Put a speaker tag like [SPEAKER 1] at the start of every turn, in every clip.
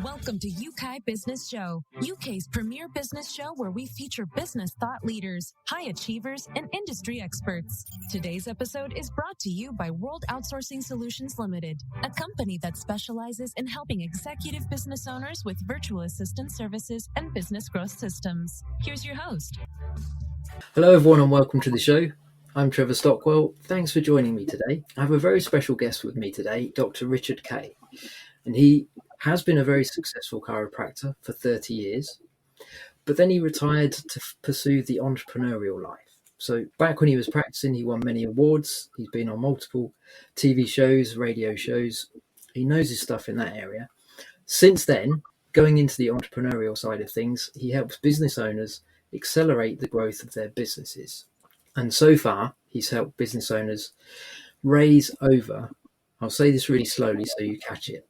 [SPEAKER 1] Welcome to Yeukai Business Show, UK's premier business show where we feature business thought leaders, high achievers, and industry experts. Today's episode is brought to you by World Outsourcing Solutions Limited, a company that specializes in helping executive business owners with virtual assistant services and business growth systems. Here's your host.
[SPEAKER 2] Hello everyone and welcome to the show. I'm Trevor Stockwell. Thanks for joining me today. I have a very special guest with me today, Dr. Richard Kaye, and he has been a very successful chiropractor for 30 years, but then he retired to pursue the entrepreneurial life. So back when he was practicing, he won many awards. He's been on multiple TV shows, radio shows. He knows his stuff in that area. Since then, going into the entrepreneurial side of things, he helps business owners accelerate the growth of their businesses. And so far, he's helped business owners raise over, I'll say this really slowly so you catch it,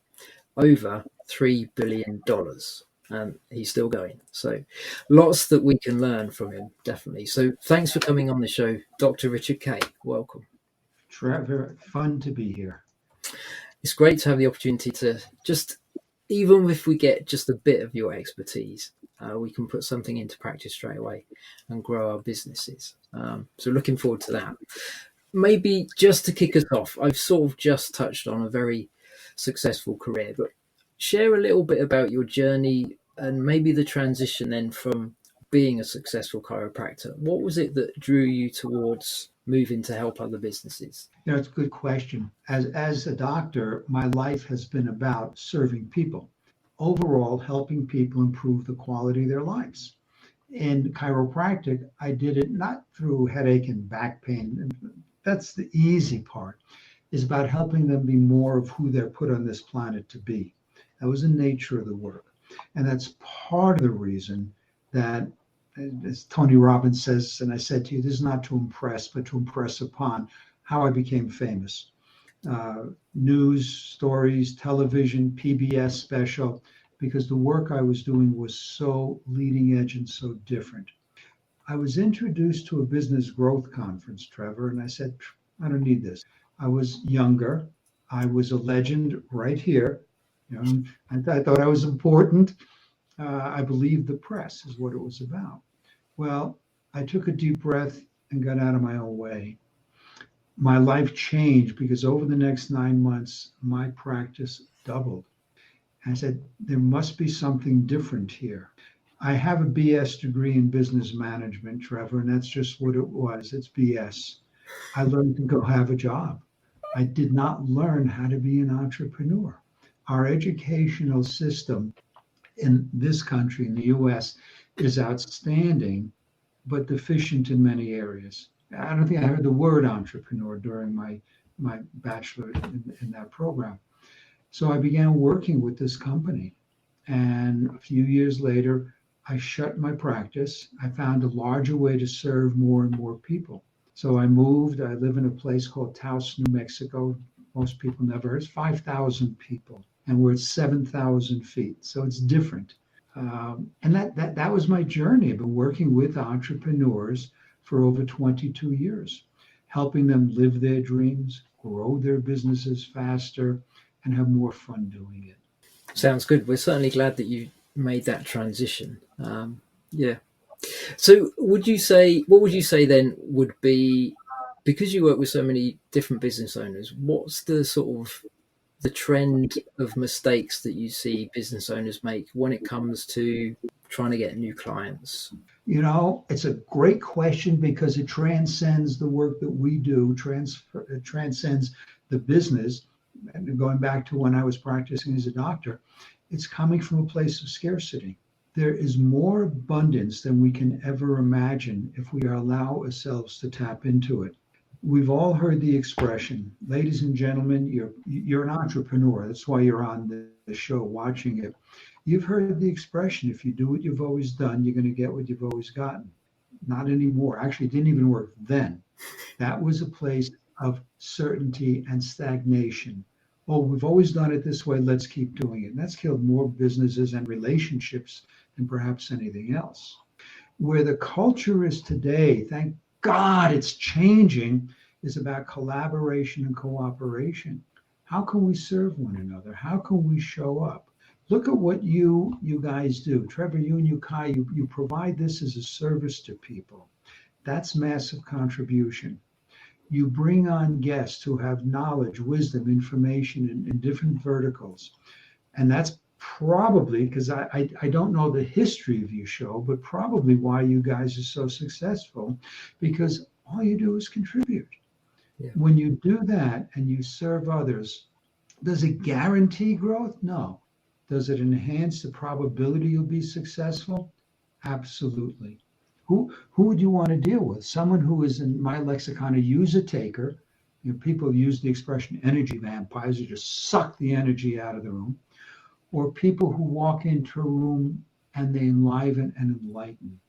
[SPEAKER 2] over $3 billion. And he's still going. So lots that we can learn from him, definitely. So thanks for coming on the show, Dr. Richard Kaye. Welcome.
[SPEAKER 3] Trevor, fun to be here.
[SPEAKER 2] It's great to have the opportunity to just, even if we get just a bit of your expertise, we can put something into practice straight away and grow our businesses. So looking forward to that. Maybe just to kick us off, I've sort of just touched on a very successful career, but share a little bit about your journey and maybe the transition then from being a successful chiropractor. What was it that drew you towards moving to help other businesses?
[SPEAKER 3] It's a good question. As a doctor, my life has been about serving people. Overall, helping people improve the quality of their lives. In chiropractic, I did it not through headache and back pain. That's the easy part. Is about helping them be more of who they're put on this planet to be. That was the nature of the work. And that's part of the reason that, as Tony Robbins says, and I said to you, this is not to impress, but to impress upon, how I became famous. News, stories, television, PBS special, because the work I was doing was so leading edge and so different. I was introduced to a business growth conference, Trevor, and I said, I don't need this. I was younger. I was a legend right here. I thought I was important. I believed the press is what it was about. Well, I took a deep breath and got out of my own way. My life changed because over the next 9 months, my practice doubled. I said, there must be something different here. I have a BS degree in business management, Trevor, and that's just what it was. It's BS. I learned to go have a job. I did not learn how to be an entrepreneur. Our educational system in this country, in the US, is outstanding, but deficient in many areas. I don't think I heard the word entrepreneur during my bachelor in that program. So I began working with this company. And a few years later, I shut my practice. I found a larger way to serve more and more people. So I moved. I live in a place called Taos, New Mexico. Most people never heard. It's 5,000 people, and we're at 7,000 feet. So it's different. And that was my journey. I've been working with entrepreneurs for over 22 years, helping them live their dreams, grow their businesses faster, and have more fun doing it.
[SPEAKER 2] Sounds good. We're certainly glad that you made that transition. Yeah. So what would you say then would be, because you work with so many different business owners, what's the sort of the trend of mistakes that you see business owners make when it comes to trying to get new clients?
[SPEAKER 3] It's a great question because it transcends the work that we do, it transcends the business. And going back to when I was practicing as a doctor, it's coming from a place of scarcity. There is more abundance than we can ever imagine if we allow ourselves to tap into it. We've all heard the expression, ladies and gentlemen, you're an entrepreneur. That's why you're on the show watching it. You've heard the expression, if you do what you've always done, you're going to get what you've always gotten. Not anymore. Actually, it didn't even work then. That was a place of certainty and stagnation. Oh, we've always done it this way. Let's keep doing it. And that's killed more businesses and relationships than perhaps anything else. Where the culture is today, thank God it's changing, is about collaboration and cooperation. How can we serve one another? How can we show up? Look at what you guys do. Trevor, you and Yeukai, you provide this as a service to people. That's massive contribution. You bring on guests who have knowledge, wisdom, information in different verticals. And that's probably, because I don't know the history of your show, but probably why you guys are so successful, because all you do is contribute.
[SPEAKER 2] Yeah.
[SPEAKER 3] When you do that and you serve others, does it guarantee growth? No. Does it enhance the probability you'll be successful? Absolutely. Who would you want to deal with? Someone who is, in my lexicon, a user taker. People use the expression energy vampires, who just suck the energy out of the room, or people who walk into a room and they enliven and enlighten.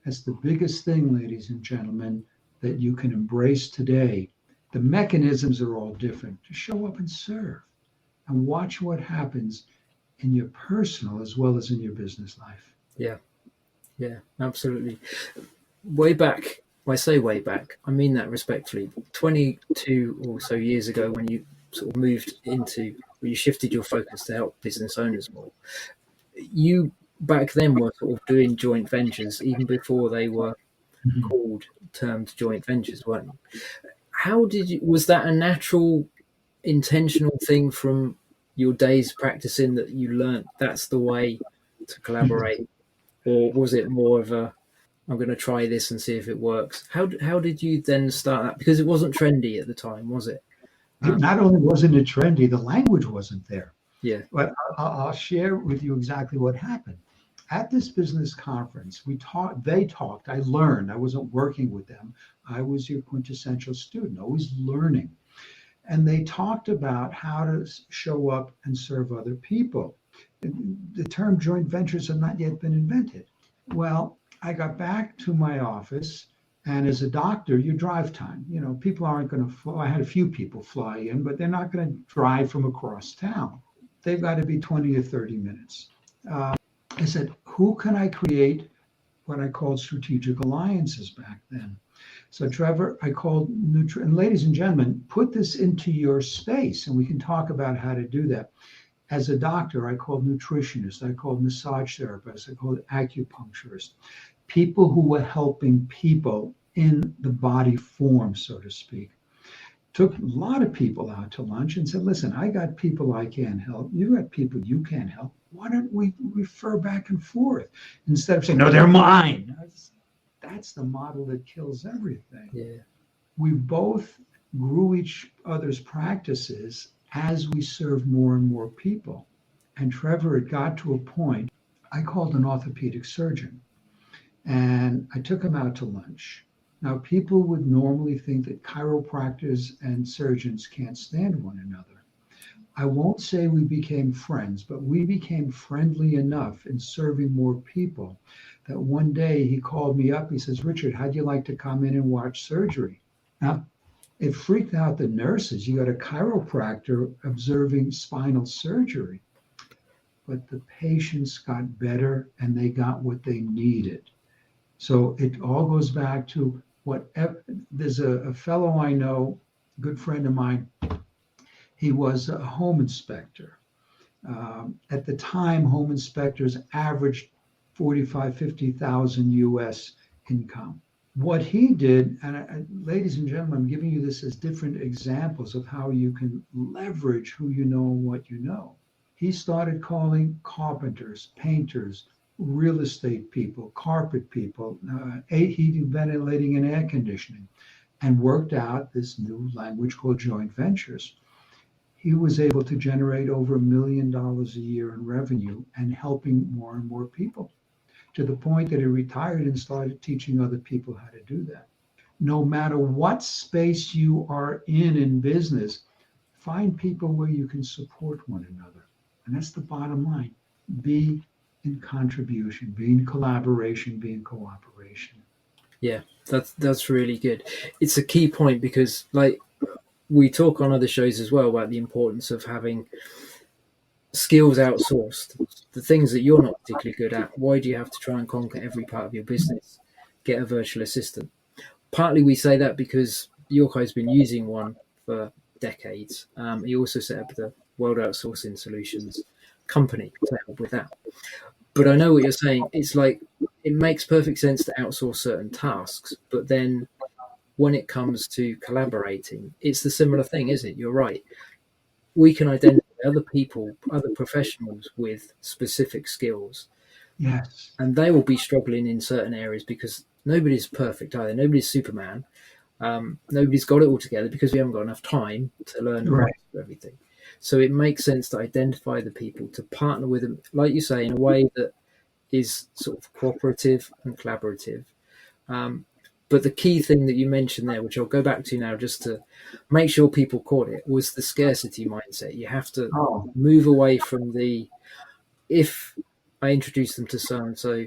[SPEAKER 3] That's the biggest thing, ladies and gentlemen, that you can embrace today. The mechanisms are all different. Just show up and serve and watch what happens in your personal as well as in your business life.
[SPEAKER 2] Yeah, absolutely. Way back, I say way back, I mean that respectfully, 22 or so years ago, when you sort of moved into, or you shifted your focus to help business owners more, you back then were sort of doing joint ventures even before they were termed joint ventures, weren't you? How did you, was that a natural, intentional thing from your days practicing that you learned that's the way to collaborate? Or was it more of a, I'm going to try this and see if it works? How did you then start that? Because it wasn't trendy at the time, was it?
[SPEAKER 3] Not only wasn't it trendy, the language wasn't there.
[SPEAKER 2] Yeah.
[SPEAKER 3] But I'll share with you exactly what happened. At this business conference, they talked, I learned, I wasn't working with them. I was your quintessential student, always learning. And they talked about how to show up and serve other people. The term joint ventures had not yet been invented. Well, I got back to my office, and as a doctor, your drive time, people aren't going to fly. I had a few people fly in, but they're not going to drive from across town. They've got to be 20 or 30 minutes. I said, who can I create what I called strategic alliances back then? So Trevor, I called and ladies and gentlemen, put this into your space, and we can talk about how to do that. As a doctor, I called nutritionists, I called massage therapists, I called acupuncturists, people who were helping people in the body form, so to speak. Took a lot of people out to lunch and said, listen, I got people I can't help. You got people you can't help. Why don't we refer back and forth instead of saying, no, they're mine? That's the model that kills everything.
[SPEAKER 2] Yeah.
[SPEAKER 3] We both grew each other's practices as we served more and more people. And Trevor, it got to a point, I called an orthopedic surgeon and I took him out to lunch. Now, people would normally think that chiropractors and surgeons can't stand one another. I won't say we became friends, but we became friendly enough in serving more people that one day he called me up. He says, Richard, how'd you like to come in and watch surgery? Now, it freaked out the nurses. You got a chiropractor observing spinal surgery. But the patients got better and they got what they needed. So it all goes back to whatever. There's a fellow I know, good friend of mine. He was a home inspector. At the time, home inspectors averaged 45, 50,000 US income. What he did, and ladies and gentlemen, I'm giving you this as different examples of how you can leverage who you know and what you know. He started calling carpenters, painters, real estate people, carpet people, heating, ventilating, and air conditioning, and worked out this new language called joint ventures. He was able to generate over $1 million a year in revenue and helping more and more people, to the point that he retired and started teaching other people how to do that. No matter what space you are in business, find people where you can support one another. And that's the bottom line. Be in contribution, be in collaboration, be in cooperation.
[SPEAKER 2] Yeah, that's really good. It's a key point because, like, we talk on other shows as well about the importance of having skills outsourced. The things that you're not particularly good at, why do you have to try and conquer every part of your business? Get a virtual assistant. Partly we say that because Yeukai has been using one for decades. He also set up the World Outsourcing Solutions company to help with that. But I know what you're saying. It's like it makes perfect sense to outsource certain tasks, but then when it comes to collaborating, it's the similar thing, isn't it? You're right. We can identify other people, other professionals with specific skills,
[SPEAKER 3] Yes.
[SPEAKER 2] and they will be struggling in certain areas because nobody's perfect either. Nobody's Superman. Nobody's got it all together because we haven't got enough time to learn and
[SPEAKER 3] Right.
[SPEAKER 2] master everything. So it makes sense to identify the people, to partner with them, like you say, in a way that is sort of cooperative and collaborative. But the key thing that you mentioned there, which I'll go back to now just to make sure people caught it, was the scarcity mindset. You have to
[SPEAKER 3] Oh,
[SPEAKER 2] move away from the, if I introduce them to so and so,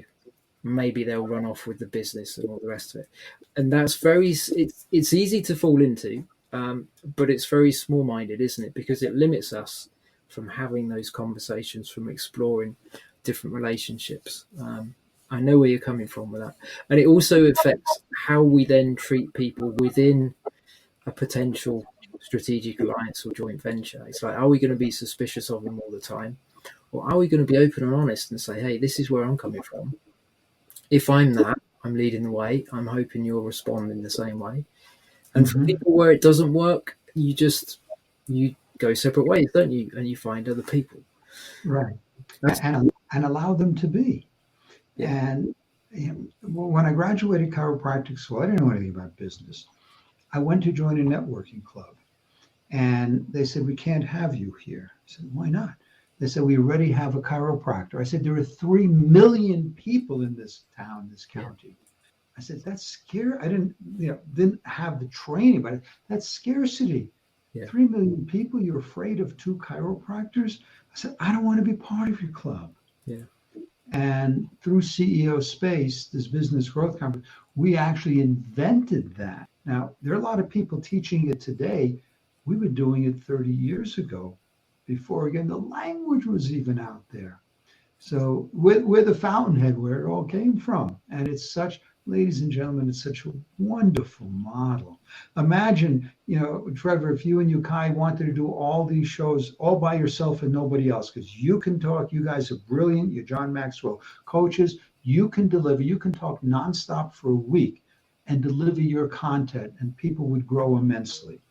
[SPEAKER 2] maybe they'll run off with the business and all the rest of it. And that's it's easy to fall into, but it's very small minded, isn't it? Because it limits us from having those conversations, from exploring different relationships. I know where you're coming from with that. And it also affects how we then treat people within a potential strategic alliance or joint venture. It's like, are we going to be suspicious of them all the time? Or are we going to be open and honest and say, hey, this is where I'm coming from. If I'm leading the way, I'm hoping you'll respond in the same way. And for people where it doesn't work, you go separate ways, don't you? And you find other people.
[SPEAKER 3] right. And allow them to be.
[SPEAKER 2] Yeah.
[SPEAKER 3] And when I graduated chiropractic school, I didn't know anything about business. I went to join a networking club, and they said, we can't have you here. I said, why not? They said, we already have a chiropractor. I said, there are 3 million people in this town, this county. I said, that's scary. I didn't have the training, but that's scarcity. 3 million people, you're afraid of 2 chiropractors? I said, I don't want to be part of your club.
[SPEAKER 2] Yeah.
[SPEAKER 3] And through CEO Space, this business growth conference, we actually invented that. Now, there are a lot of people teaching it today. We were doing it 30 years ago, before, again, the language was even out there. So we're the fountainhead where it all came from. And it's such, ladies and gentlemen, it's such a wonderful model. Imagine, Trevor, if you and Yeukai wanted to do all these shows all by yourself and nobody else, because you can talk, you guys are brilliant, you're John Maxwell coaches, you can deliver, you can talk nonstop for a week and deliver your content, and people would grow immensely.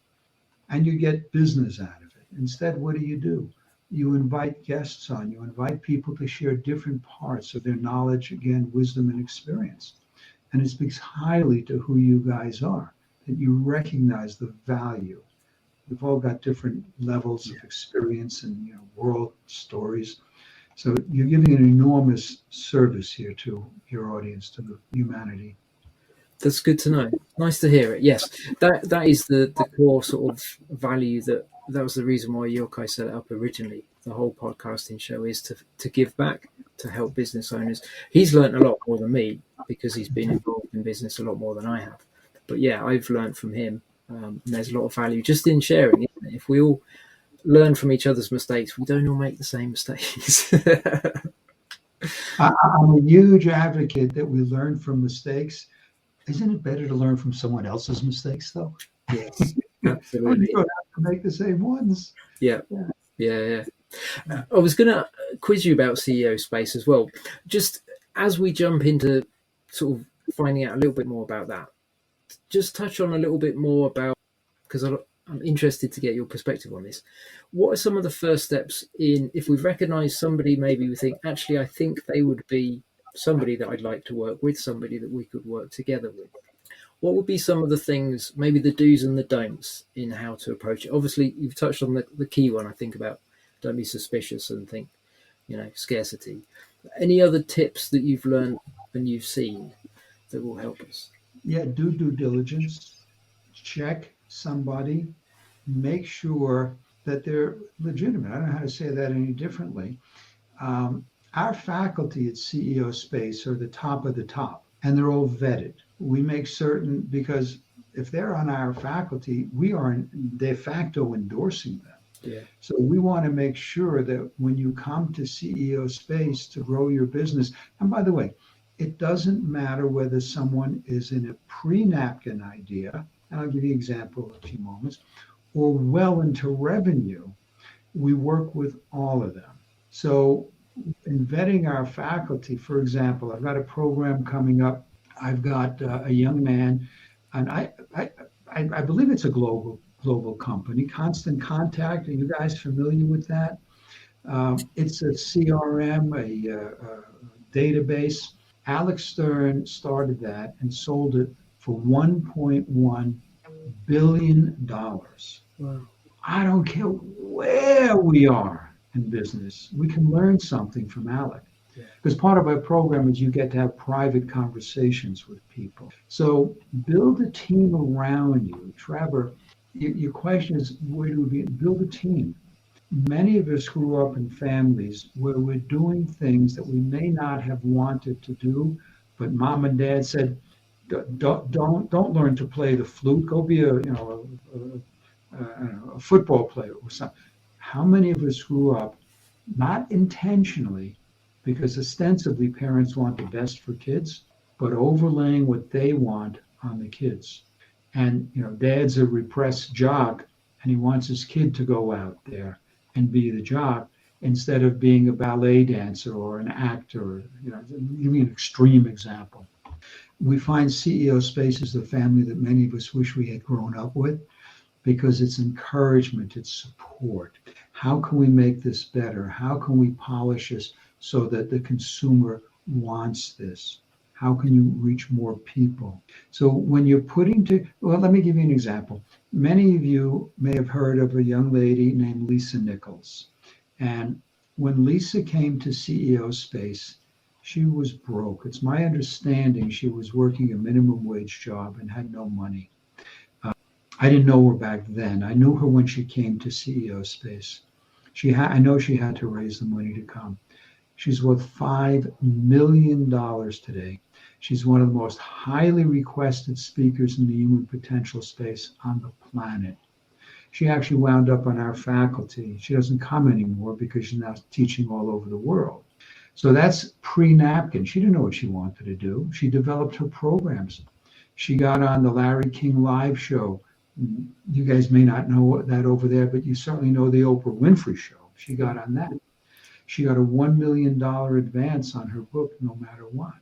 [SPEAKER 3] And you get business out of it. Instead, what do? You invite guests on, you invite people to share different parts of their knowledge, again, wisdom and experience. And it speaks highly to who you guys are, that you recognize the value. We've all got different levels of experience and world stories. So you're giving an enormous service here to your audience, to the humanity.
[SPEAKER 2] That's good to know. Nice to hear it. Yes, that is the core sort of value that was the reason why Yeukai set it up originally. The whole podcasting show is to give back, to help business owners. He's learned a lot more than me because he's been involved in business a lot more than I have. But yeah, I've learned from him. And there's a lot of value just in sharing, isn't it? If we all learn from each other's mistakes, we don't all make the same mistakes.
[SPEAKER 3] I'm a huge advocate that we learn from mistakes. Isn't it better to learn from someone else's mistakes, though?
[SPEAKER 2] Yes, absolutely.
[SPEAKER 3] You don't have to make the same ones.
[SPEAKER 2] Yeah. I was going to quiz you about CEO Space as well. Just as we jump into sort of finding out a little bit more about that, just touch on a little bit more about, because I'm interested to get your perspective on this. What are some of the first steps in, if we've recognized somebody, maybe we think, actually, I think they would be somebody that I'd like to work with, somebody that we could work together with. What would be some of the things, maybe the do's and the don'ts in how to approach it? Obviously, you've touched on the key one, I think, about don't be suspicious and think, scarcity. Any other tips that you've learned and you've seen that will help us?
[SPEAKER 3] Yeah, do due diligence, check somebody, make sure that they're legitimate. I don't know how to say that any differently. Our faculty at CEO Space are the top of the top, and they're all vetted. We make certain, because if they're on our faculty, we are de facto endorsing them.
[SPEAKER 2] Yeah.
[SPEAKER 3] So we want to make sure that when you come to CEO Space to grow your business, and by the way, it doesn't matter whether someone is in a pre-napkin idea, and I'll give you an example in a few moments, or well into revenue. we work with all of them. So in vetting our faculty, for example, I've got a program coming up. I've got a young man, and I believe it's a global company, Constant Contact. Are you guys familiar with that? It's a CRM, a database. Alex Stern started that and sold it for $1.1 billion.
[SPEAKER 2] Wow.
[SPEAKER 3] I don't care where we are in business, we can learn something from Alex. Because part of our program is you get to have private conversations with people. So build a team around you. Trevor, your question is, where do we build a team? Many of us grew up in families where we're doing things that we may not have wanted to do, but mom and dad said, don't learn to play the flute. Go be a football player or something. How many of us grew up not intentionally, because ostensibly parents want the best for kids, but overlaying what they want on the kids? And dad's a repressed jock, and he wants his kid to go out there and be the jock instead of being a ballet dancer or an actor. Give me an extreme example. We find CEO Space is the family that many of us wish we had grown up with, because it's encouragement, it's support. How can we make this better? How can we polish this so that the consumer wants this? How can you reach more people? So when you're let me give you an example. Many of you may have heard of a young lady named Lisa Nichols. And when Lisa came to CEO Space, she was broke. It's my understanding she was working a minimum wage job and had no money. I didn't know her back then. I knew her when she came to CEO Space. I know she had to raise the money to come. She's worth $5 million today. She's one of the most highly requested speakers in the human potential space on the planet. She actually wound up on our faculty. She doesn't come anymore because she's now teaching all over the world. So that's pre-napkin. She didn't know what she wanted to do. She developed her programs. She got on the Larry King live show. You guys may not know that over there, but you certainly know the Oprah Winfrey show. She got on that. She got a $1 million advance on her book, No Matter What,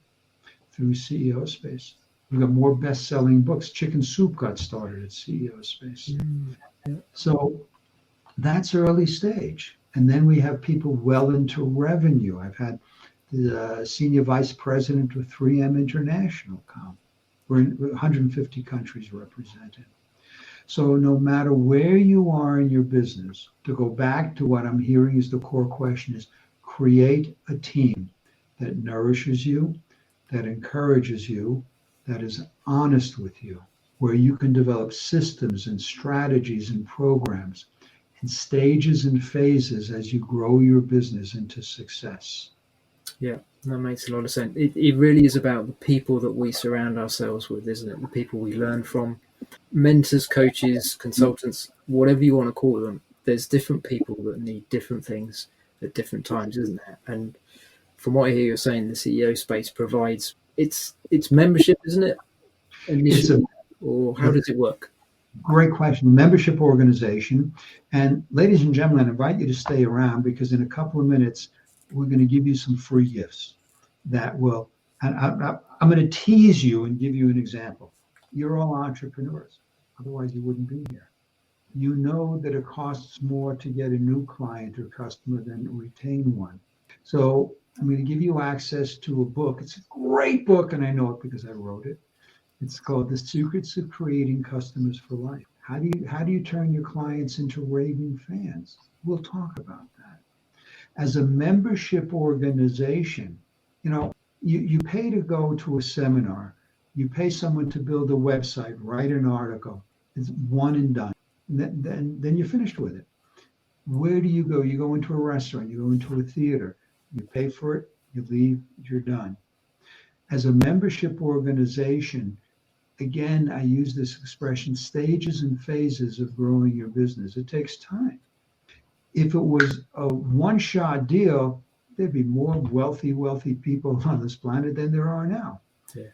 [SPEAKER 3] through CEO Space. We've got more best-selling books. Chicken Soup got started at CEO Space. So that's early stage. And then we have people well into revenue. I've had the senior vice president of 3M International come. We're in 150 countries represented. So no matter where you are in your business, to go back to what I'm hearing is the core question is, create a team that nourishes you, that encourages you, that is honest with you, where you can develop systems and strategies and programs and stages and phases as you grow your business into success.
[SPEAKER 2] Yeah, that makes a lot of sense. It really is about the people that we surround ourselves with, isn't it? The people we learn from. Mentors, coaches, consultants, whatever you want to call them, there's different people that need different things at different times, isn't there? And from what I hear you're saying, the CEO Space provides it's membership, isn't it? Initially, or how does it work?
[SPEAKER 3] Great question. Membership organization. And ladies and gentlemen, I invite you to stay around because in a couple of minutes, we're going to give you some free gifts that will, and I'm going to tease you and give you an example. You're all entrepreneurs. Otherwise, you wouldn't be here. You know that it costs more to get a new client or customer than retain one. So I'm going to give you access to a book. It's a great book, and I know it because I wrote it. It's called The Secrets of Creating Customers for Life. How do you turn your clients into raving fans? We'll talk about that. As a membership organization, you pay to go to a seminar. You pay someone to build a website, write an article. It's one and done. And then you're finished with it. Where do you go? You go into a restaurant. You go into a theater. You pay for it. You leave. You're done. As a membership organization, again, I use this expression, stages and phases of growing your business. It takes time. If it was a one-shot deal, there'd be more wealthy people on this planet than there are now.
[SPEAKER 2] Yeah.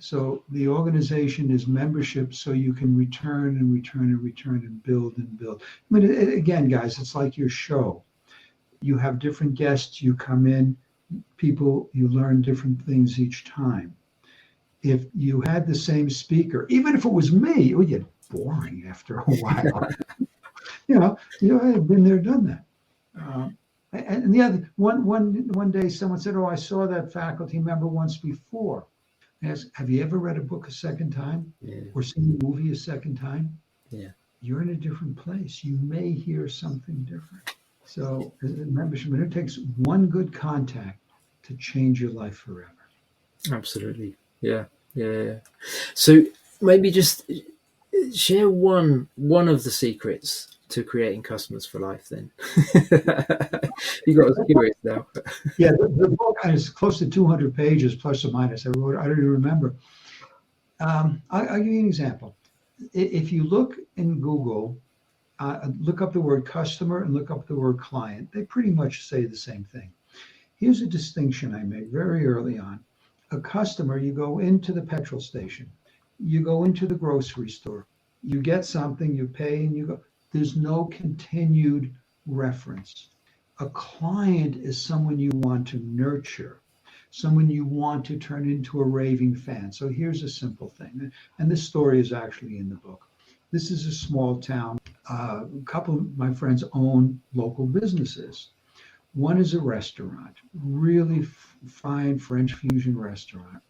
[SPEAKER 3] So the organization is membership, so you can return and return and return and build and build. I mean, again, guys, it's like your show. You have different guests, you come in, people, you learn different things each time. If you had the same speaker, even if it was me, it would get boring after a while. I've been there, done that. And the other one day, someone said, "Oh, I saw that faculty member once before." I asked, "Have you ever read a book a second time, or seen a movie a second time?"
[SPEAKER 2] Yeah.
[SPEAKER 3] You're in a different place. You may hear something different. So, as a membership, it takes one good contact to change your life forever.
[SPEAKER 2] Absolutely. Yeah. So maybe just share one of the secrets to creating customers for life then. You got us curious now.
[SPEAKER 3] Yeah, the book is close to 200 pages, plus or minus. I don't even remember. I'll give you an example. If you look in Google, look up the word customer and look up the word client, they pretty much say the same thing. Here's a distinction I made very early on. A customer, you go into the petrol station, you go into the grocery store, you get something, you pay, and you go. There's no continued reference. A client is someone you want to nurture, someone you want to turn into a raving fan. So here's a simple thing, and this story is actually in the book. This is a small town. A couple of my friends own local businesses. One is a restaurant, really fine French fusion restaurant.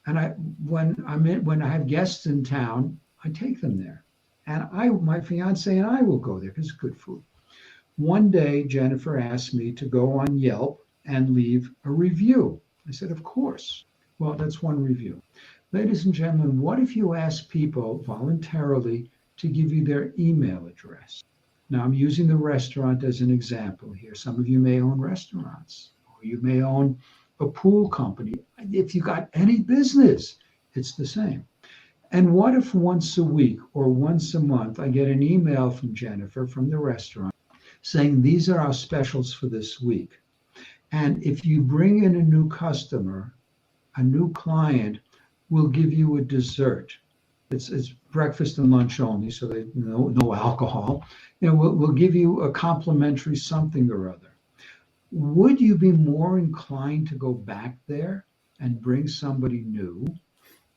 [SPEAKER 3] And when I have guests in town, I take them there. And my fiance and I will go there because it's good food. One day, Jennifer asked me to go on Yelp and leave a review. I said, of course. Well, that's one review. Ladies and gentlemen, what if you ask people voluntarily to give you their email address? Now, I'm using the restaurant as an example here. Some of you may own restaurants, or you may own a pool company. If you got any business, it's the same. And what if once a week or once a month, I get an email from Jennifer from the restaurant saying, these are our specials for this week. And if you bring in a new customer, a new client, we'll give you a dessert. It's breakfast and lunch only, so they no alcohol. We'll give you a complimentary something or other. Would you be more inclined to go back there and bring somebody new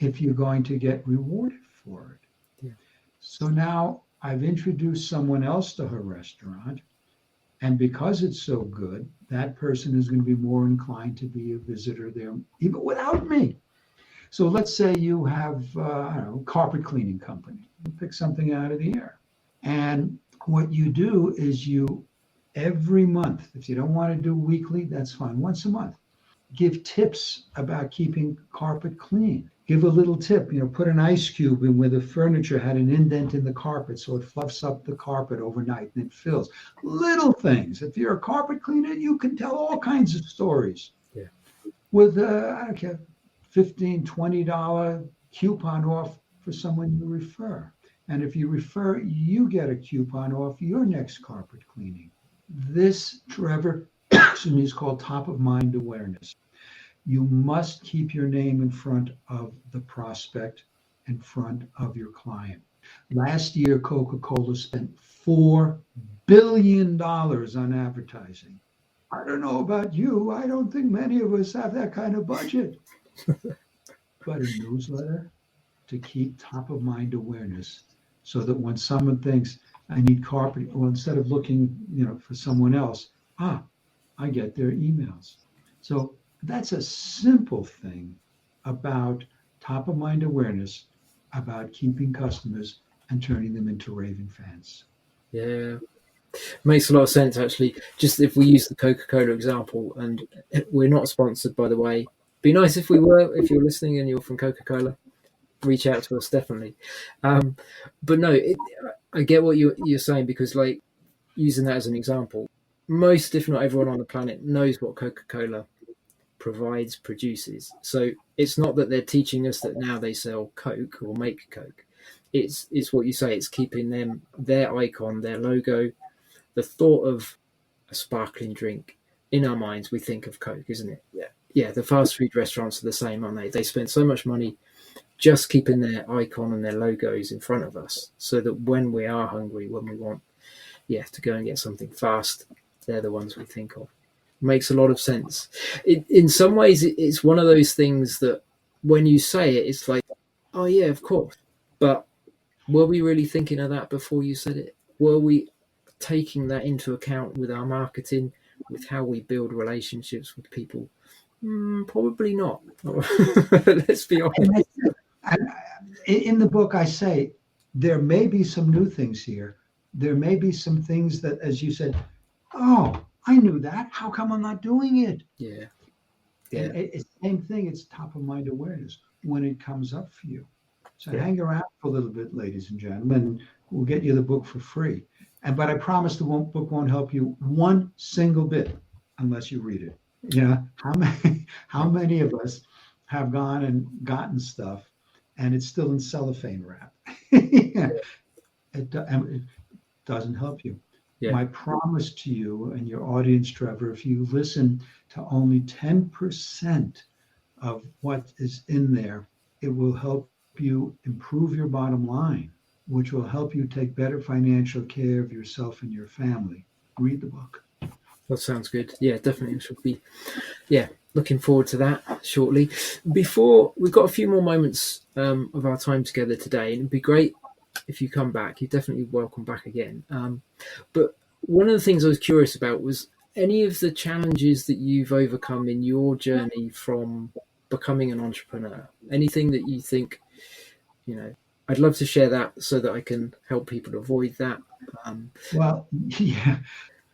[SPEAKER 3] if you're going to get rewarded for it?
[SPEAKER 2] Yeah.
[SPEAKER 3] So now I've introduced someone else to her restaurant, and because it's so good, that person is going to be more inclined to be a visitor there, even without me. So let's say you have, carpet cleaning company. You pick something out of the air. And what you do is every month, if you don't want to do weekly, that's fine, once a month, give tips about keeping carpet clean. Give a little tip, put an ice cube in where the furniture had an indent in the carpet so it fluffs up the carpet overnight and it fills. Little things. If you're a carpet cleaner, you can tell all kinds of stories.
[SPEAKER 2] Yeah.
[SPEAKER 3] With, I don't care, $15, $20 coupon off for someone you refer. And if you refer, you get a coupon off your next carpet cleaning. This, Trevor, is called top of mind awareness. You must keep your name in front of the prospect, in front of your client. Last year, Coca-Cola spent $4 billion on advertising. I don't know about you. I don't think many of us have that kind of budget. But a newsletter to keep top of mind awareness so that when someone thinks I need carpet, well, instead of looking, for someone else, I get their emails. So that's a simple thing about top of mind awareness, about keeping customers and turning them into raving fans.
[SPEAKER 2] Yeah. Makes a lot of sense, actually. Just if we use the Coca-Cola example, and we're not sponsored, by the way. Be nice if we were. If you're listening and you're from Coca-Cola, reach out to us, definitely. But no, I get what you're saying, because, like, using that as an example, most, if not everyone on the planet, knows what Coca-Cola produces. So it's not that they're teaching us that now they sell Coke or make Coke. It's what you say. It's keeping their icon, their logo. The thought of a sparkling drink, in our minds, we think of Coke, isn't it? Yeah. The fast food restaurants are the same, aren't they? They spend so much money just keeping their icon and their logos in front of us, so that when we are hungry, when we want, to go and get something fast, they're the ones we think of. Makes a lot of sense. In some ways, it's one of those things that when you say it, it's like, oh yeah, of course. But were we really thinking of that before you said it? Were we taking that into account with our marketing, with how we build relationships with people? Probably not. Let's be honest.
[SPEAKER 3] In the book, I say there may be some new things here. There may be some things that, as you said, oh, I knew that. How come I'm not doing it?
[SPEAKER 2] Yeah.
[SPEAKER 3] And it's the same thing. It's top of mind awareness when it comes up for you. So hang around for a little bit, ladies and gentlemen. We'll get you the book for free. But I promise the book won't help you one single bit unless you read it. How many of us have gone and gotten stuff and it's still in cellophane wrap? It doesn't help you. Yeah. My promise to you and your audience, Trevor, if you listen to only 10% of what is in there, it will help you improve your bottom line, which will help you take better financial care of yourself and your family. Read the book.
[SPEAKER 2] That sounds good. Yeah, definitely should be. Yeah, looking forward to that shortly. Before, we've got a few more moments of our time together today, and it'd be great if you come back. You're definitely welcome back again. But one of the things I was curious about was any of the challenges that you've overcome in your journey from becoming an entrepreneur. Anything that you think, I'd love to share that so that I can help people avoid that.
[SPEAKER 3] Well, yeah.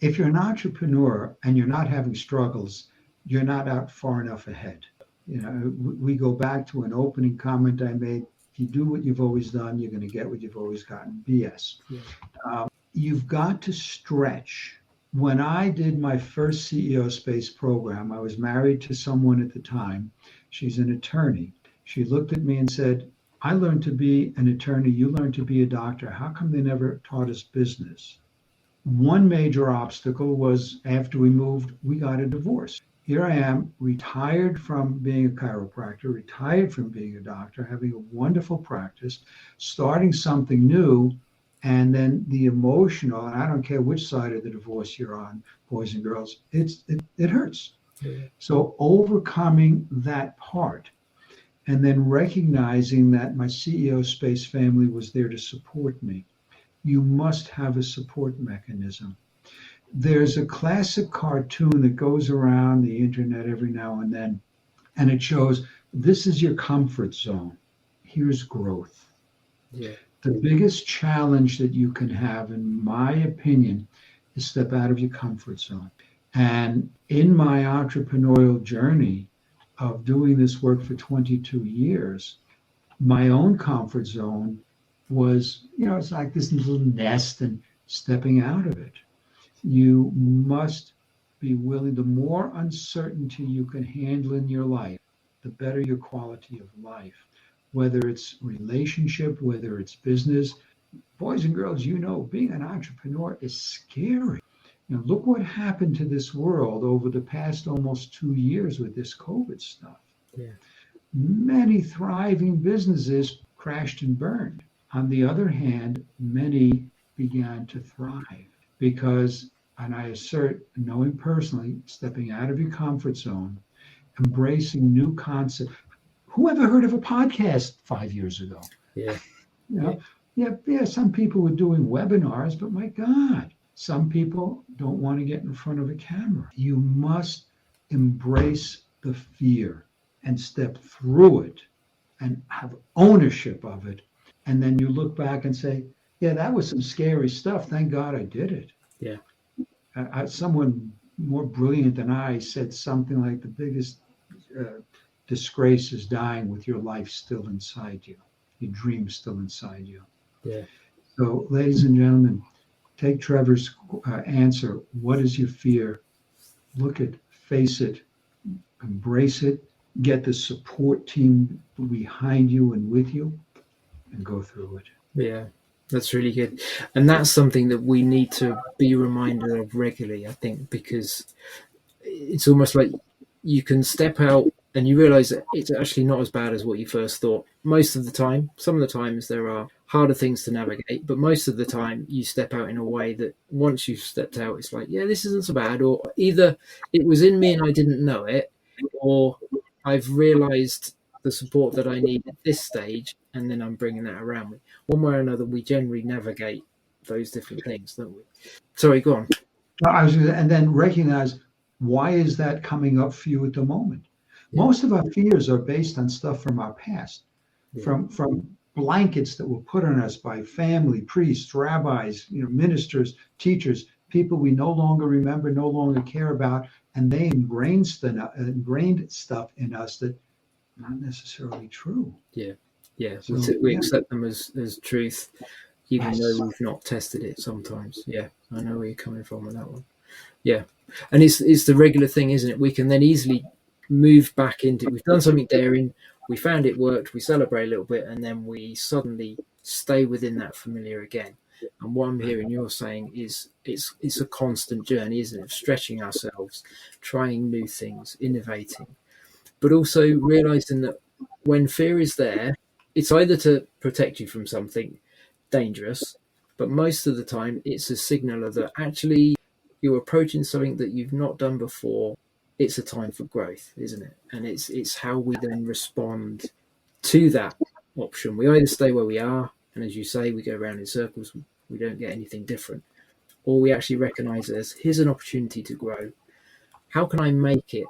[SPEAKER 3] If you're an entrepreneur and you're not having struggles, you're not out far enough ahead. We go back to an opening comment I made. If you do what you've always done, you're going to get what you've always gotten. BS. Yeah. You've got to stretch. When I did my first CEO Space program, I was married to someone at the time. She's an attorney. She looked at me and said, I learned to be an attorney. You learned to be a doctor. How come they never taught us business? One major obstacle was after we moved, we got a divorce. Here I am, retired from being a chiropractor, retired from being a doctor, having a wonderful practice, starting something new, and then the emotional, and I don't care which side of the divorce you're on, boys and girls, it hurts. Yeah. So overcoming that part, and then recognizing that my CEO Space family was there to support me. You must have a support mechanism. There's a classic cartoon that goes around the internet every now and then, and it shows this is your comfort zone. Here's growth. Yeah. The biggest challenge that you can have, in my opinion, is step out of your comfort zone. And in my entrepreneurial journey of doing this work for 22 years, my own comfort zone was, it's like this little nest, and stepping out of it. You must be willing. The more uncertainty you can handle in your life, the better your quality of life, whether it's relationship, whether it's business. Boys and girls, being an entrepreneur is scary. Look what happened to this world over the past almost 2 years with this COVID stuff. Yeah. Many thriving businesses crashed and burned. On the other hand, many began to thrive because, and I assert, knowing personally, stepping out of your comfort zone, embracing new concepts. Who ever heard of a podcast 5 years ago?
[SPEAKER 2] Yeah.
[SPEAKER 3] Yeah. Some people were doing webinars, but my God, some people don't want to get in front of a camera. You must embrace the fear and step through it and have ownership of it. And then you look back and say, yeah, that was some scary stuff. Thank God I did it.
[SPEAKER 2] Yeah.
[SPEAKER 3] Someone more brilliant than I said something like the biggest disgrace is dying with your life still inside you, your dreams still inside you.
[SPEAKER 2] Yeah.
[SPEAKER 3] So, ladies and gentlemen, take Trevor's answer. What is your fear? Look at, face it, embrace it, get the support team behind you and with you, and go through it.
[SPEAKER 2] Yeah, that's really good. And that's something that we need to be reminded of regularly, I think, because it's almost like you can step out and you realize that it's actually not as bad as what you first thought. Most of the time, some of the times there are harder things to navigate, but most of the time you step out in a way that once you've stepped out, it's like, yeah, this isn't so bad. Or either it was in me and I didn't know it, or I've realized the support that I need at this stage, and then I'm bringing that around me. One way or another, we generally navigate those different things, don't we? Sorry, go on.
[SPEAKER 3] And then recognize, why is that coming up for you at the moment?
[SPEAKER 2] Yeah.
[SPEAKER 3] Most of our fears are based on stuff from our past,
[SPEAKER 2] Yeah.
[SPEAKER 3] from blankets that were put on us by family, priests, rabbis, ministers, teachers, people we no longer remember, no longer care about, and they ingrained stuff in us that not necessarily true.
[SPEAKER 2] Yeah.
[SPEAKER 3] So,
[SPEAKER 2] We
[SPEAKER 3] yeah.
[SPEAKER 2] accept them as truth, even
[SPEAKER 3] Yes.
[SPEAKER 2] though we've not tested it sometimes. Yeah, I know where you're coming from on that one. Yeah, and it's the regular thing, isn't it? We can then easily move back into, we've done something daring, we found it worked, we celebrate a little bit, and then we suddenly stay within that familiar again. And what I'm hearing you're saying is it's a constant journey, isn't it? Stretching ourselves, trying new things, innovating, but also realizing that when fear is there, it's either to protect you from something dangerous, but most of the time it's a signaler that actually you're approaching something that you've not done before. It's a time for growth, isn't it? And it's how we then respond to that option. We either stay where we are, and as you say, we go around in circles, we don't get anything different, or we actually recognize it as, here's an opportunity to grow. How can I make it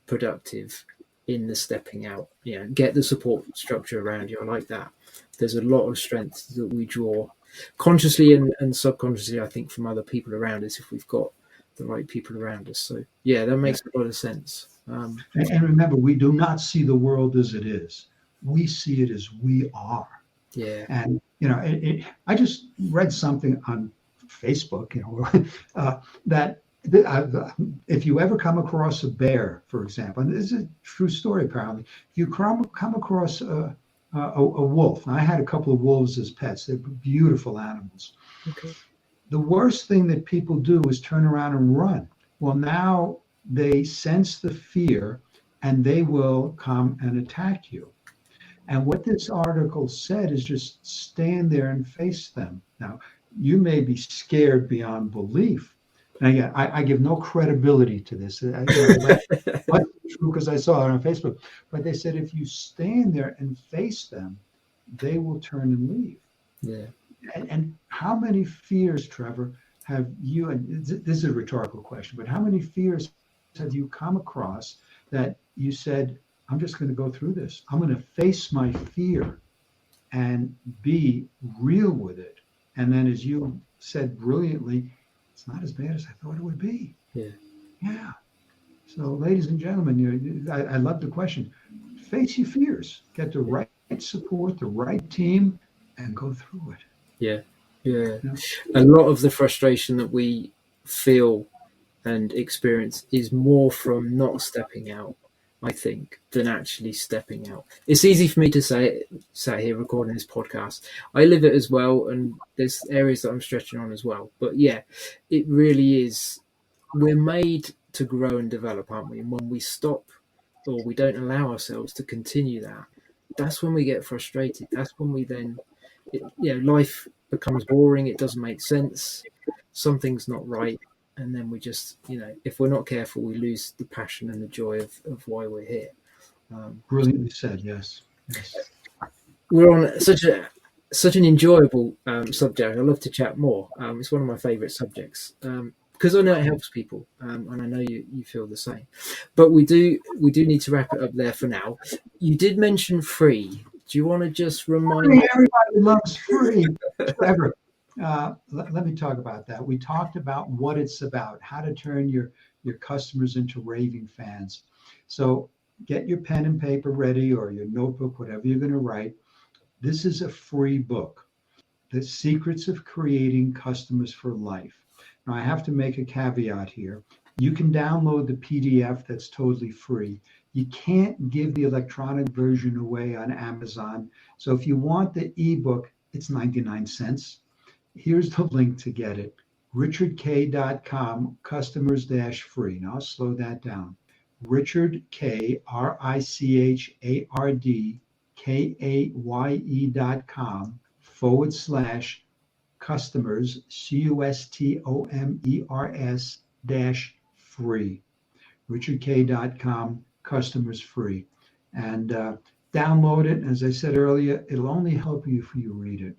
[SPEAKER 2] productive in the stepping out? Get the support structure around you. I like that. There's a lot of strength that we draw consciously and subconsciously, I think, from other people around us, if we've got the right people around us. So yeah, that makes a lot of sense.
[SPEAKER 3] And remember, we do not see the world as it is. We see it as we are.
[SPEAKER 2] Yeah.
[SPEAKER 3] And I just read something on Facebook, that if you ever come across a bear, for example, and this is a true story apparently, if you come across a wolf, and I had a couple of wolves as pets, they're beautiful animals.
[SPEAKER 2] Okay.
[SPEAKER 3] The worst thing that people do is turn around and run. Well, now they sense the fear and they will come and attack you. And what this article said is just stand there and face them. Now, you may be scared beyond belief. And again, I give no credibility to this. That's true because I saw it on Facebook. But they said if you stand there and face them, they will turn and leave.
[SPEAKER 2] Yeah.
[SPEAKER 3] And how many fears, Trevor, have you, and this is a rhetorical question, but how many fears have you come across that you said, I'm just going to go through this. I'm going to face my fear and be real with it. And then, as you said brilliantly, it's not as bad as I thought it would be.
[SPEAKER 2] Yeah.
[SPEAKER 3] Yeah. So, ladies and gentlemen, I love the question. Face your fears. Get the right support, the right team, and go through it.
[SPEAKER 2] Yeah. A lot of the frustration that we feel and experience is more from not stepping out, I think, than actually stepping out. It's easy for me to say it, sat here recording this podcast. I live it as well, and there's areas that I'm stretching on as well. But yeah, it really is. We're made to grow and develop, aren't we? And when we stop or we don't allow ourselves to continue that, that's when we get frustrated. That's when we then, life becomes boring. It doesn't make sense. Something's not right. And then we just, if we're not careful, we lose the passion and the joy of why we're here.
[SPEAKER 3] Brilliantly said, yes.
[SPEAKER 2] We're on such an enjoyable subject. I love to chat more. It's one of my favourite subjects because I know it helps people, and I know you feel the same. But we do need to wrap it up there for now. You did mention free. Do you want to just remind me?
[SPEAKER 3] Everybody loves free. Trevor. Let me talk about that. We talked about what it's about, how to turn your customers into raving fans. So get your pen and paper ready or your notebook, whatever you're going to write. This is a free book, The Secrets of Creating Customers for Life. Now, I have to make a caveat here. You can download the PDF that's totally free. You can't give the electronic version away on Amazon. So if you want the ebook, it's 99 cents. Here's the link to get it. richardk.com, customers-free. Now I'll slow that down. Richard K, RichardKaye.com/customers, CUSTOMERS -free. RichardK.com, customers free. And download it. As I said earlier, it'll only help you if you read it.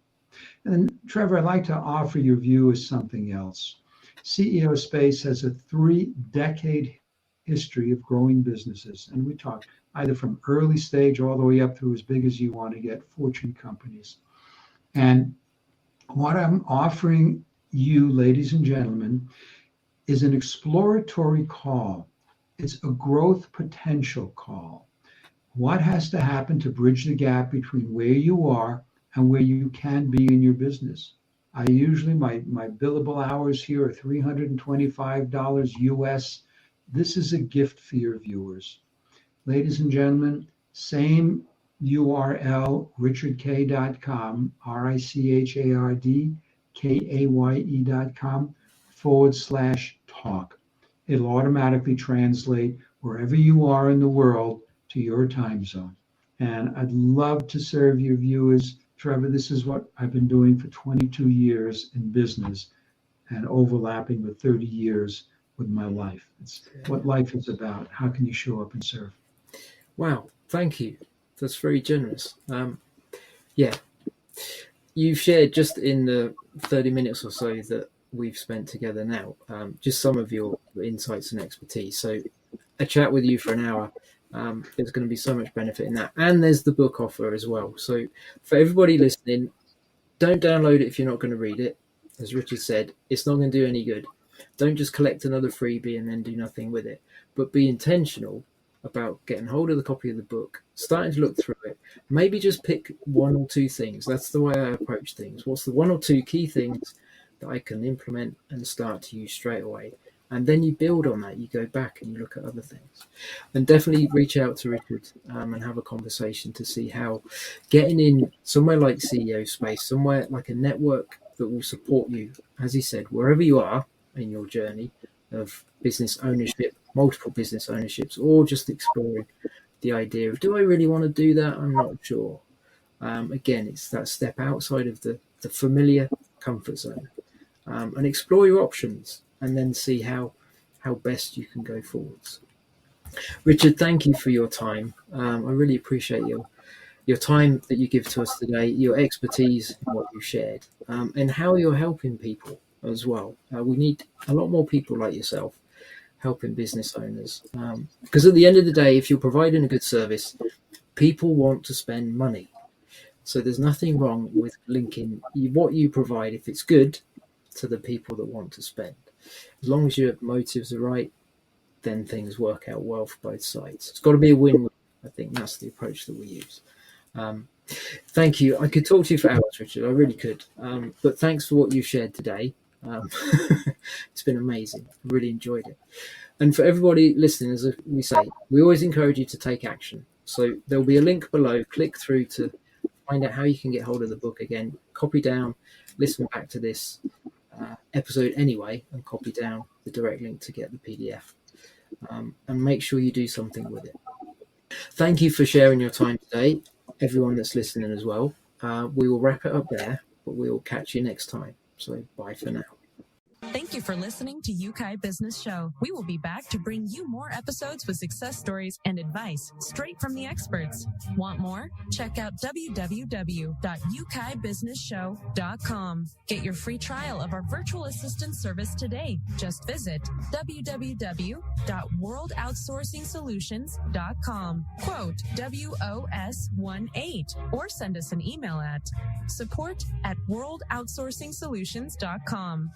[SPEAKER 3] And Trevor, I'd like to offer your viewers something else. CEO Space has a 3-decade history of growing businesses. And we talk either from early stage all the way up through as big as you want to get, Fortune companies. And what I'm offering you, ladies and gentlemen, is an exploratory call. It's a growth potential call. What has to happen to bridge the gap between where you are and where you can be in your business? I usually, my billable hours here are $325 US. This is a gift for your viewers. Ladies and gentlemen, same URL, richardk.com, RichardKaye.com /talk. It'll automatically translate wherever you are in the world to your time zone. And I'd love to serve your viewers. Trevor, this is what I've been doing for 22 years in business and overlapping with 30 years with my life. It's what life is about. How can you show up and serve?
[SPEAKER 2] Wow, thank you. That's very generous. Yeah, you've shared just in the 30 minutes or so that we've spent together now, just some of your insights and expertise. So a chat with you for an hour, there's going to be so much benefit in that. And there's the book offer as well. So for everybody listening, don't download it if you're not going to read it. As Richard said, it's not going to do any good. Don't just collect another freebie and then do nothing with it, but be intentional about getting hold of the copy of the book, starting to look through it. Maybe just pick 1 or 2 things. That's the way I approach things. What's the 1 or 2 key things that I can implement and start to use straight away? And then you build on that. You go back and you look at other things. And definitely reach out to Richard and have a conversation to see how getting in somewhere like CEO Space, somewhere like a network that will support you, as he said, wherever you are in your journey of business ownership, multiple business ownerships, or just exploring the idea of, do I really want to do that? I'm not sure. Again, it's that step outside of the familiar comfort zone and explore your options and then see how best you can go forwards. Richard, thank you for your time. I really appreciate your time that you give to us today, your expertise in what you shared, and how you're helping people as well. We need a lot more people like yourself helping business owners, because at the end of the day, if you're providing a good service, people want to spend money. So there's nothing wrong with linking what you provide, if it's good, to the people that want to spend. As long as your motives are right, then things work out well for both sides. It's got to be a win-win. I think that's the approach that we use. Thank you. I could talk to you for hours, Richard. I really could. But thanks for what you shared today. It's been amazing. I really enjoyed it. And for everybody listening, as we say, we always encourage you to take action. So there'll be a link below. Click through to find out how you can get hold of the book again. Copy down, listen back to this episode anyway, and copy down the direct link to get the PDF. And make sure you do something with it. Thank you for sharing your time today, everyone that's listening as well. We will wrap it up there, but we will catch you next time. So bye for now.
[SPEAKER 1] Thank you for listening to Yeukai Business Show. We will be back to bring you more episodes with success stories and advice straight from the experts. Want more? Check out www.yeukai.businessshow.com. Get your free trial of our virtual assistant service today. Just visit www.worldoutsourcingsolutions.com. Quote WOS18 or send us an email at support@worldoutsourcingsolutions.com.